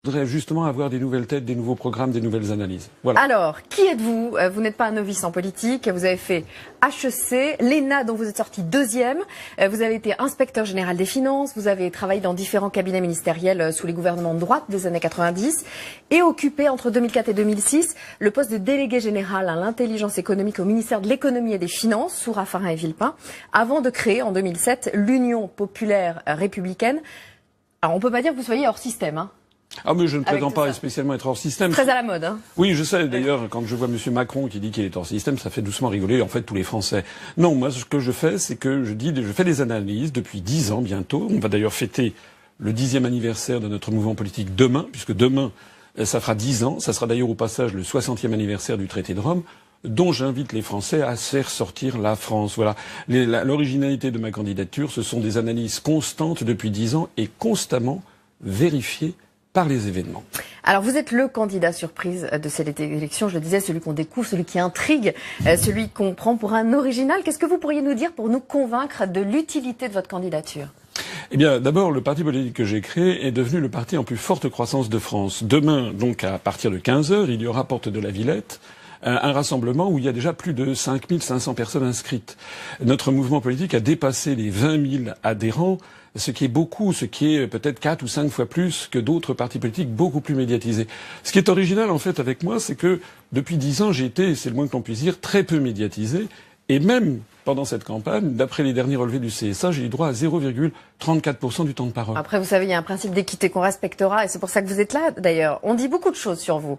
Je voudrais justement avoir des nouvelles têtes, des nouveaux programmes, des nouvelles analyses. Voilà. Alors, qui êtes-vous? Vous n'êtes pas un novice en politique, vous avez fait HEC, l'ENA dont vous êtes sorti deuxième, vous avez été inspecteur général des finances, vous avez travaillé dans différents cabinets ministériels sous les gouvernements de droite des années 90 et occupé entre 2004 et 2006 le poste de délégué général à l'intelligence économique au ministère de l'économie et des finances sous Raffarin et Villepin, avant de créer en 2007 l'Union populaire républicaine. Alors on peut pas dire que vous soyez hors système, hein. Ah mais je ne prétends pas spécialement être hors système. Très à la mode, hein. Oui, je sais. D'ailleurs, quand je vois M. Macron qui dit qu'il est hors système, ça fait doucement rigoler, en fait, tous les Français. Non, moi, ce que je fais, c'est que je fais des analyses depuis 10 ans bientôt. On va d'ailleurs fêter le 10e anniversaire de notre mouvement politique demain, puisque demain, ça fera 10 ans. Ça sera d'ailleurs au passage le 60e anniversaire du traité de Rome, dont j'invite les Français à faire sortir la France. Voilà. L'originalité de ma candidature, ce sont des analyses constantes depuis 10 ans et constamment vérifiées par les événements. Alors vous êtes le candidat surprise de cette élection, je le disais, celui qu'on découvre, celui qui intrigue, celui qu'on prend pour un original. Qu'est-ce que vous pourriez nous dire pour nous convaincre de l'utilité de votre candidature? Eh bien, d'abord, le parti politique que j'ai créé est devenu le parti en plus forte croissance de France. Demain, donc à partir de 15h, il y aura porte de la Villette un rassemblement où il y a déjà plus de 5500 personnes inscrites. Notre mouvement politique a dépassé les 20 000 adhérents, ce qui est beaucoup, ce qui est peut-être 4 ou 5 fois plus que d'autres partis politiques beaucoup plus médiatisés. Ce qui est original, en fait, avec moi, c'est que depuis 10 ans, j'ai été, c'est le moins que l'on puisse dire, très peu médiatisé. Et même pendant cette campagne, d'après les derniers relevés du CSA, j'ai eu droit à 0,34% du temps de parole. Après, vous savez, il y a un principe d'équité qu'on respectera, et c'est pour ça que vous êtes là, d'ailleurs. On dit beaucoup de choses sur vous.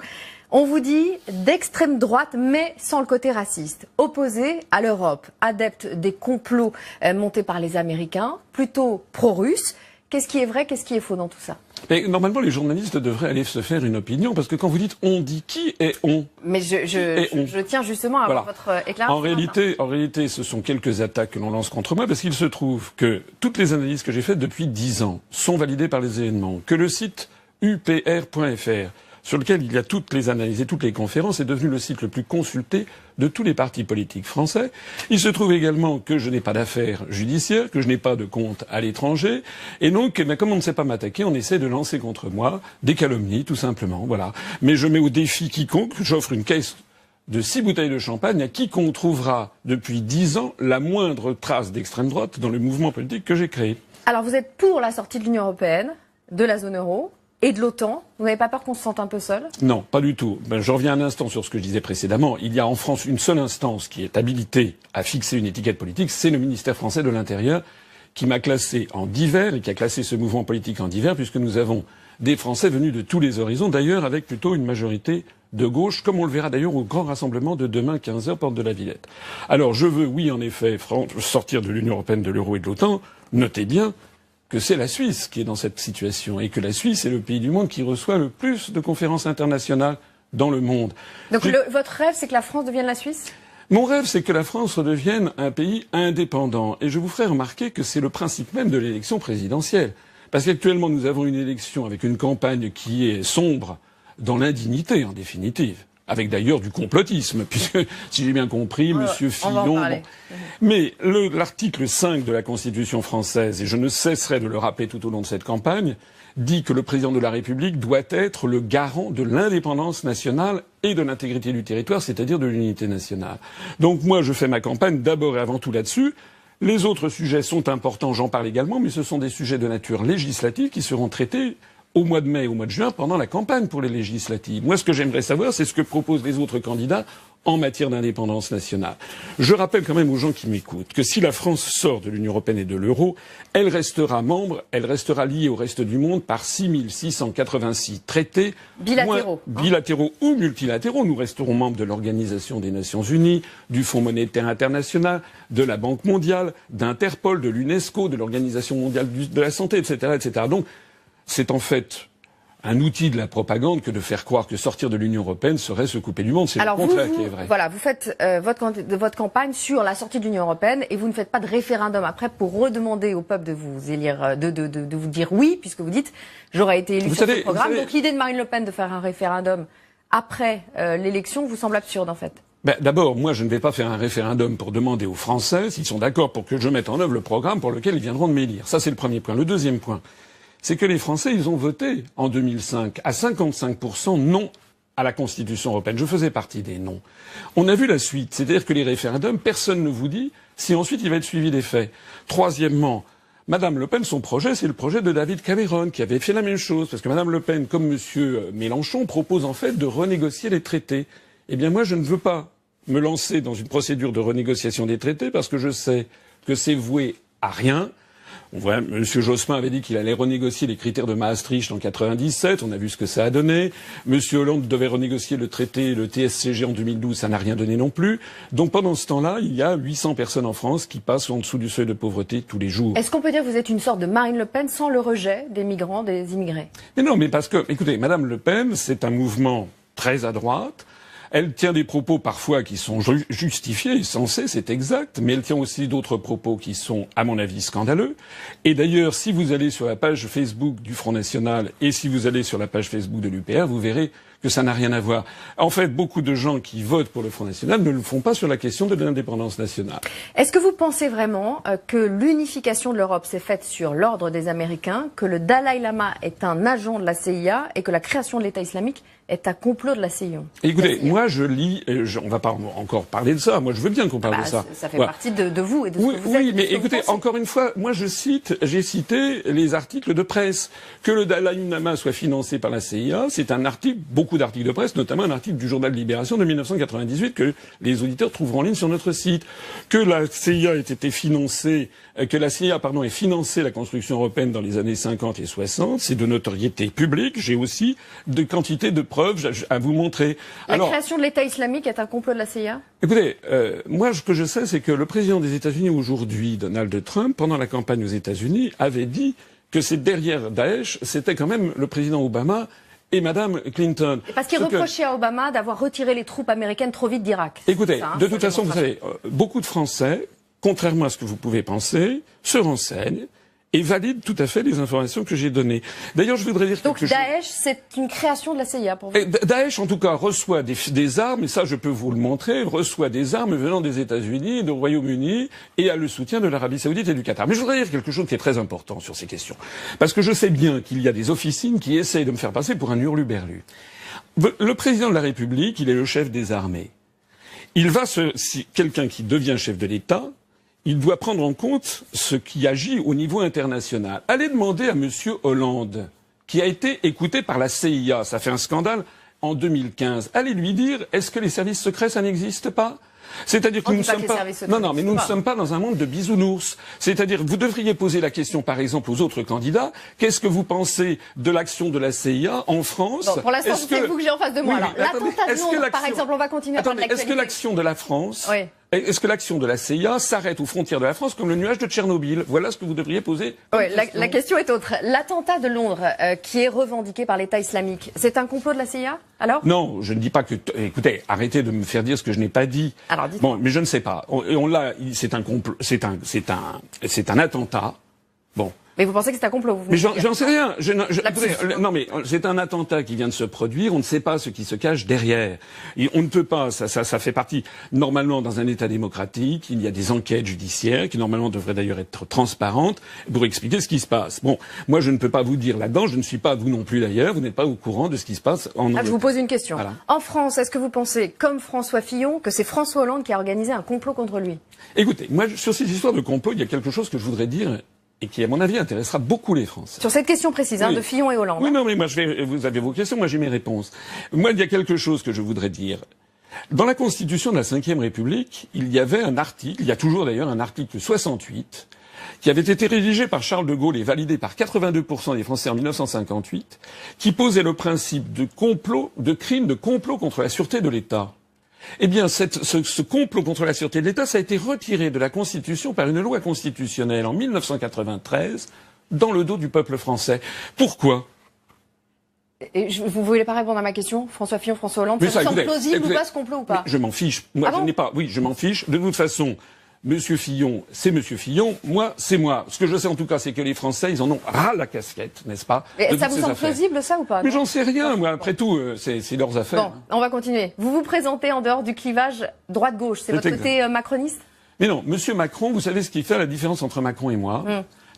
On vous dit d'extrême droite, mais sans le côté raciste. Opposé à l'Europe, adepte des complots montés par les Américains, plutôt pro-russe. Qu'est-ce qui est vrai, qu'est-ce qui est faux dans tout ça? Mais normalement, les journalistes devraient aller se faire une opinion, parce que quand vous dites on dit qui est on? Mais je tiens justement à avoir votre éclairage. En réalité, ce sont quelques attaques que l'on lance contre moi, parce qu'il se trouve que toutes les analyses que j'ai faites depuis 10 ans sont validées par les événements, que le site upr.fr, sur lequel il y a toutes les analyses et toutes les conférences, est devenu le site le plus consulté de tous les partis politiques français. Il se trouve également que je n'ai pas d'affaires judiciaires, que je n'ai pas de compte à l'étranger, et donc, comme on ne sait pas m'attaquer, on essaie de lancer contre moi des calomnies, tout simplement, voilà. Mais je mets au défi quiconque, j'offre une caisse de 6 bouteilles de champagne à quiconque trouvera depuis 10 ans la moindre trace d'extrême droite dans le mouvement politique que j'ai créé. Alors vous êtes pour la sortie de l'Union européenne, de la zone euro et de l'OTAN. Vous n'avez pas peur qu'on se sente un peu seul? Non, pas du tout. Je reviens un instant sur ce que je disais précédemment. Il y a en France une seule instance qui est habilitée à fixer une étiquette politique, c'est le ministère français de l'Intérieur, qui m'a classé en divers et qui a classé ce mouvement politique en divers, puisque nous avons des Français venus de tous les horizons, d'ailleurs avec plutôt une majorité de gauche, comme on le verra d'ailleurs au grand rassemblement de demain 15h, porte de la Villette. Alors je veux, oui en effet, sortir de l'Union européenne, de l'euro et de l'OTAN. Notez bien que c'est la Suisse qui est dans cette situation et que la Suisse est le pays du monde qui reçoit le plus de conférences internationales dans le monde. Donc votre rêve, c'est que la France devienne la Suisse? Mon rêve, c'est que la France redevienne un pays indépendant. Et je vous ferai remarquer que c'est le principe même de l'élection présidentielle. Parce qu'actuellement, nous avons une élection avec une campagne qui est sombre dans l'indignité, en définitive. Avec d'ailleurs du complotisme, puisque, si j'ai bien compris, Monsieur Fillon... Mais l'article 5 de la Constitution française, et je ne cesserai de le rappeler tout au long de cette campagne, dit que le président de la République doit être le garant de l'indépendance nationale et de l'intégrité du territoire, c'est-à-dire de l'unité nationale. Donc moi, je fais ma campagne d'abord et avant tout là-dessus. Les autres sujets sont importants, j'en parle également, mais ce sont des sujets de nature législative qui seront traités au mois de mai, au mois de juin, pendant la campagne pour les législatives. Moi, ce que j'aimerais savoir, c'est ce que proposent les autres candidats en matière d'indépendance nationale. Je rappelle quand même aux gens qui m'écoutent que si la France sort de l'Union européenne et de l'euro, elle restera membre, elle restera liée au reste du monde par 6686 traités. Bilatéraux. Bilatéraux ou multilatéraux. Nous resterons membres de l'Organisation des Nations Unies, du Fonds monétaire international, de la Banque mondiale, d'Interpol, de l'UNESCO, de l'Organisation mondiale de la santé, etc., etc. Donc, c'est en fait un outil de la propagande que de faire croire que sortir de l'Union européenne serait se couper du monde. C'est le contraire qui est vrai. Voilà, vous faites votre campagne sur la sortie de l'Union européenne et vous ne faites pas de référendum après pour redemander au peuple de vous élire, de vous dire oui, puisque vous dites j'aurais été élu sur ce programme. Donc l'idée de Marine Le Pen de faire un référendum après l'élection vous semble absurde en fait. D'abord, moi, je ne vais pas faire un référendum pour demander aux Français s'ils sont d'accord pour que je mette en œuvre le programme pour lequel ils viendront de m'élire. Ça, c'est le premier point. Le deuxième point, c'est que les Français, ils ont voté en 2005 à 55% non à la Constitution européenne. Je faisais partie des non. On a vu la suite, c'est-à-dire que les référendums, personne ne vous dit si ensuite il va être suivi des faits. Troisièmement, Madame Le Pen, son projet, c'est le projet de David Cameron, qui avait fait la même chose, parce que Madame Le Pen, comme Monsieur Mélenchon, propose en fait de renégocier les traités. Eh bien moi, je ne veux pas me lancer dans une procédure de renégociation des traités, parce que je sais que c'est voué à rien. On voit, Monsieur Jospin avait dit qu'il allait renégocier les critères de Maastricht en 97. On a vu ce que ça a donné. Monsieur Hollande devait renégocier le traité, le TSCG en 2012. Ça n'a rien donné non plus. Donc pendant ce temps-là, il y a 800 personnes en France qui passent en dessous du seuil de pauvreté tous les jours. Est-ce qu'on peut dire que vous êtes une sorte de Marine Le Pen sans le rejet des migrants, des immigrés? Mais non, mais parce que, écoutez, Madame Le Pen, c'est un mouvement très à droite. Elle tient des propos parfois qui sont justifiés, sensés, c'est exact, mais elle tient aussi d'autres propos qui sont, à mon avis, scandaleux. Et d'ailleurs, si vous allez sur la page Facebook du Front National et si vous allez sur la page Facebook de l'UPR, vous verrez que ça n'a rien à voir. En fait, beaucoup de gens qui votent pour le Front National ne le font pas sur la question de l'indépendance nationale. Est-ce que vous pensez vraiment que l'unification de l'Europe s'est faite sur l'ordre des Américains, que le Dalai Lama est un agent de la CIA et que la création de l'État islamique est un complot de la CIA? Écoutez, moi je lis, on va pas encore parler de ça, moi je veux bien qu'on parle de ça. Ça fait partie de vous et de ce que vous êtes. Oui, mais écoutez, encore une fois, moi j'ai cité les articles de presse. Que le Dalai Lama soit financé par la CIA, c'est un article, beaucoup d'articles de presse, notamment un article du journal Libération de 1998 que les auditeurs trouveront en ligne sur notre site. Que la CIA ait été financée, que la CIA, ait financé la construction européenne dans les années 50 et 60, c'est de notoriété publique. J'ai aussi de quantité de preuves à vous montrer. La création de l'État islamique est un complot de la CIA? Écoutez, moi ce que je sais, c'est que le président des États-Unis aujourd'hui, Donald Trump, pendant la campagne aux États-Unis, avait dit que c'est derrière Daesh, c'était quand même le président Obama et Madame Clinton. Et parce qu'il reprochait à Obama d'avoir retiré les troupes américaines trop vite d'Irak. Écoutez, de toute façon, vous savez, beaucoup de Français, contrairement à ce que vous pouvez penser, se renseignent et valide tout à fait les informations que j'ai données. D'ailleurs, je voudrais dire donc quelque chose. Donc Daesh, c'est une création de la CIA pour vous? Daesh, en tout cas, reçoit des armes, et ça je peux vous le montrer, reçoit des armes venant des États-Unis, du Royaume-Uni, et a le soutien de l'Arabie Saoudite et du Qatar. Mais je voudrais dire quelque chose qui est très important sur ces questions. Parce que je sais bien qu'il y a des officines qui essayent de me faire passer pour un hurluberlu. Le président de la République, il est le chef des armées. Si quelqu'un qui devient chef de l'État, il doit prendre en compte ce qui agit au niveau international. Allez demander à Monsieur Hollande, qui a été écouté par la CIA, ça fait un scandale en 2015. Allez lui dire, est-ce que les services secrets, ça n'existe pas? C'est-à-dire que nous ne sommes pas. Non, mais nous ne sommes pas dans un monde de bisounours. C'est-à-dire que vous devriez poser la question, par exemple, aux autres candidats. Qu'est-ce que vous pensez de l'action de la CIA en France? Bon, pour l'instant, c'est vous que j'ai en face de moi. Oui, alors, l'attentat de Londres, par exemple, on va continuer à parler de l'actualité. Est-ce que l'action de la France, oui. Est-ce que l'action de la CIA s'arrête aux frontières de la France comme le nuage de Tchernobyl? Voilà ce que vous devriez poser. Oui, la question est autre. L'attentat de Londres, qui est revendiqué par l'État islamique, c'est un complot de la CIA, alors? Non, je ne dis pas que. Écoutez, arrêtez de me faire dire ce que je n'ai pas dit. Alors, dites-moi. Bon, mais je ne sais pas. C'est un complot. C'est un attentat. Bon. Mais vous pensez que c'est un complot? Mais j'en sais rien. Non, mais c'est un attentat qui vient de se produire. On ne sait pas ce qui se cache derrière. Et on ne peut pas. Ça fait partie. Normalement, dans un État démocratique, il y a des enquêtes judiciaires qui normalement devraient d'ailleurs être transparentes pour expliquer ce qui se passe. Bon, moi, je ne peux pas vous dire là-dedans. Je ne suis pas vous non plus d'ailleurs. Vous n'êtes pas au courant de ce qui se passe en Angleterre. Je vous pose une question. Voilà. En France, est-ce que vous pensez, comme François Fillon, que c'est François Hollande qui a organisé un complot contre lui? Écoutez, moi, sur ces histoires de complot, il y a quelque chose que je voudrais dire et qui, à mon avis, intéressera beaucoup les Français. Sur cette question précise, oui. De Fillon et Hollande. Oui, non, mais moi, vous avez vos questions, moi j'ai mes réponses. Moi, il y a quelque chose que je voudrais dire. Dans la Constitution de la Ve République, il y avait un article, il y a toujours d'ailleurs un article 68, qui avait été rédigé par Charles de Gaulle et validé par 82% des Français en 1958, qui posait le principe de crime de complot contre la sûreté de l'État. Eh bien, ce complot contre la sûreté de l'État, ça a été retiré de la Constitution par une loi constitutionnelle en 1993, dans le dos du peuple français. Pourquoi? Et vous ne voulez pas répondre à ma question, François Fillon, François Hollande? Ça vous semble plausible ou pas ce complot ou pas? Je m'en fiche. Moi, je n'ai pas. Oui, je m'en fiche. De toute façon, Monsieur Fillon, c'est Monsieur Fillon. Moi, c'est moi. Ce que je sais en tout cas, c'est que les Français, ils en ont ras la casquette, n'est-ce pas? Et ça vous semble plausible, ça, ou pas? Mais j'en sais rien, moi. Après tout, c'est leurs affaires. Bon, on va continuer. Vous vous présentez en dehors du clivage droite-gauche. C'est votre côté macroniste? Mais non, Monsieur Macron, vous savez ce qui fait la différence entre Macron et moi?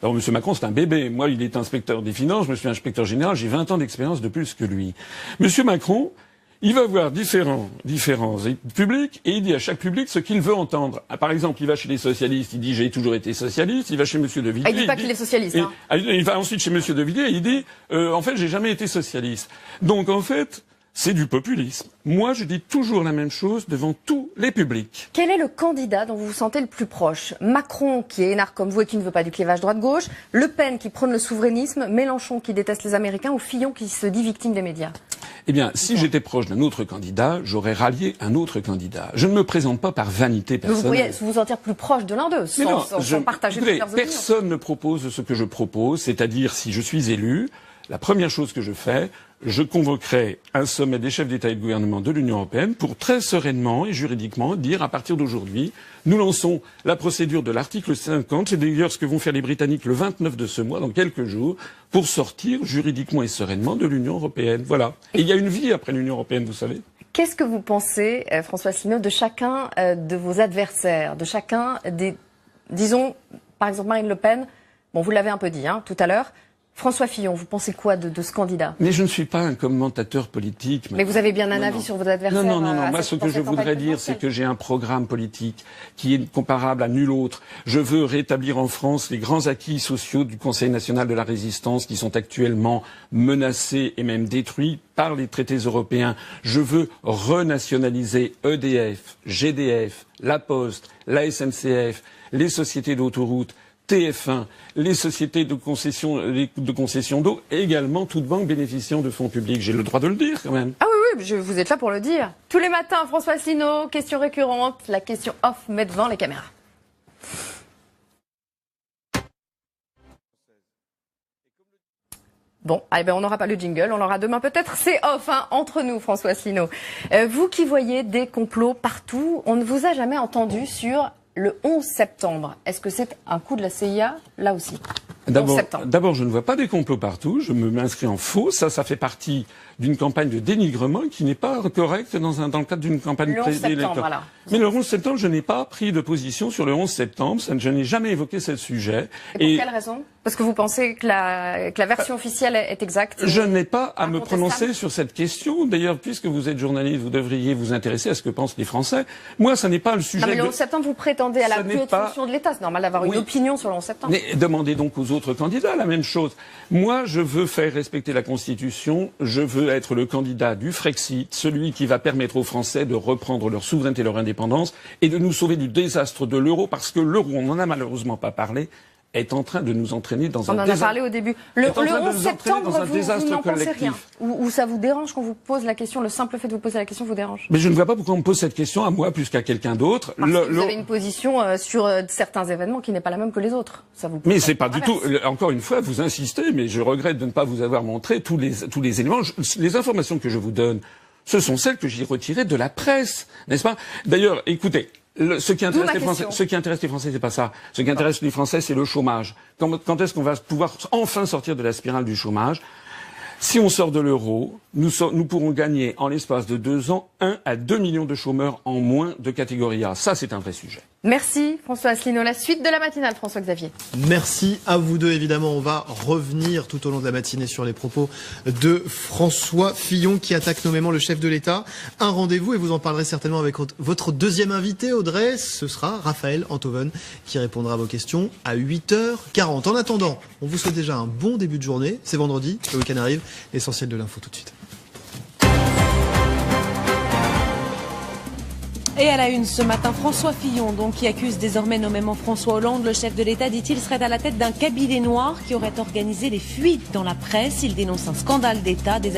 Alors, M. Macron, c'est un bébé. Moi, il est inspecteur des finances, je suis inspecteur général, j'ai 20 ans d'expérience de plus que lui. M. Macron, il va voir différents publics et il dit à chaque public ce qu'il veut entendre. Par exemple, il va chez les socialistes, il dit j'ai toujours été socialiste. Il va chez M. De Villiers. Il dit pas qu'il est socialiste. Il va ensuite chez M. De Villiers et il dit en fait j'ai jamais été socialiste. Donc en fait c'est du populisme. Moi je dis toujours la même chose devant tous les publics. Quel est le candidat dont vous vous sentez le plus proche? Macron qui est énarque comme vous et qui ne veut pas du clivage droite-gauche, Le Pen qui prône le souverainisme, Mélenchon qui déteste les Américains ou Fillon qui se dit victime des médias? Eh bien, si j'étais proche d'un autre candidat, j'aurais rallié un autre candidat. Je ne me présente pas par vanité personnelle. Vous pourriez vous sentir plus proche de l'un d'eux, sans partager toutes leurs opinions. Personne ne propose ce que je propose, c'est-à-dire si je suis élu, la première chose que je fais, je convoquerai un sommet des chefs d'État et de gouvernement de l'Union européenne pour très sereinement et juridiquement dire à partir d'aujourd'hui, nous lançons la procédure de l'article 50, c'est d'ailleurs ce que vont faire les Britanniques le 29 de ce mois, dans quelques jours, pour sortir juridiquement et sereinement de l'Union européenne. Voilà. Et il y a une vie après l'Union européenne, vous savez. Qu'est-ce que vous pensez, François Asselineau, de chacun de vos adversaires, de chacun des, disons, par exemple Marine Le Pen, bon vous l'avez un peu dit tout à l'heure, François Fillon, vous pensez quoi de ce candidat? Mais je ne suis pas un commentateur politique. Mais vous avez bien un avis sur vos adversaires? Non. Moi, ce que je voudrais dire, c'est que j'ai un programme politique qui est comparable à nul autre. Je veux rétablir en France les grands acquis sociaux du Conseil national de la résistance qui sont actuellement menacés et même détruits par les traités européens. Je veux renationaliser EDF, GDF, La Poste, la SNCF, les sociétés d'autoroutes, TF1, les sociétés de concession d'eau et également toute banque bénéficiant de fonds publics. J'ai le droit de le dire quand même. Ah oui, vous êtes là pour le dire. Tous les matins, François Asselineau, question récurrente, la question off met devant les caméras. Bon, on n'aura pas le jingle, on l'aura demain peut-être. C'est off, entre nous, François Asselineau. Vous qui voyez des complots partout, on ne vous a jamais entendu sur le 11 septembre. Est-ce que c'est un coup de la CIA, là aussi? D'abord, je ne vois pas des complots partout. Je m'inscris en faux. Ça fait partie d'une campagne de dénigrement qui n'est pas correcte dans le cadre d'une campagne présidentielle. Mais le 11 septembre, je n'ai pas pris de position sur le 11 septembre. Je n'ai jamais évoqué ce sujet. Et pour quelle raison? Parce que vous pensez que la version officielle est exacte? Je n'ai pas à me prononcer sur cette question. D'ailleurs, puisque vous êtes journaliste, vous devriez vous intéresser à ce que pensent les Français. Moi, ça n'est pas le sujet. Non, mais le 11 septembre, vous prétendez à la plus haute fonction de l'État. C'est normal d'avoir une opinion sur le 11 septembre. Mais demandez donc aux autres candidats la même chose. Moi, je veux faire respecter la Constitution. Je veux être le candidat du Frexit, celui qui va permettre aux Français de reprendre leur souveraineté et leur indépendance et de nous sauver du désastre de l'euro, parce que l'euro, on n'en a malheureusement pas parlé, est en train de nous entraîner dans un désastre. On en a parlé au début. Le 11 septembre, vous n'en pensez rien. Ou ça vous dérange qu'on vous pose la question, le simple fait de vous poser la question vous dérange? Mais je ne vois pas pourquoi on me pose cette question à moi plus qu'à quelqu'un d'autre. Parce que vous avez une position sur certains événements qui n'est pas la même que les autres. Ça vous mais c'est pas du tout. Encore une fois, vous insistez, mais je regrette de ne pas vous avoir montré tous les éléments. Les informations que je vous donne, ce sont celles que j'ai retirées de la presse, n'est-ce pas? D'ailleurs, écoutez. Ce qui intéresse les Français, c'est pas ça. Ce qui intéresse les Français, c'est le chômage. Quand est-ce qu'on va pouvoir enfin sortir de la spirale du chômage? Si on sort de l'euro, nous pourrons gagner en l'espace de 2 ans 1 à 2 millions de chômeurs en moins de catégorie A. Ça, c'est un vrai sujet. Merci François Asselineau. La suite de la matinale, François-Xavier. Merci à vous deux. Évidemment, on va revenir tout au long de la matinée sur les propos de François Fillon qui attaque nommément le chef de l'État. Un rendez-vous, et vous en parlerez certainement avec votre deuxième invité, Audrey. Ce sera Raphaël Enthoven qui répondra à vos questions à 8h40. En attendant, on vous souhaite déjà un bon début de journée. C'est vendredi, le week-end arrive. L'essentiel de l'info tout de suite. Et à la une ce matin, François Fillon, donc, qui accuse désormais nommément François Hollande. Le chef de l'État, dit-il, serait à la tête d'un cabinet noir qui aurait organisé les fuites dans la presse. Il dénonce un scandale d'État, des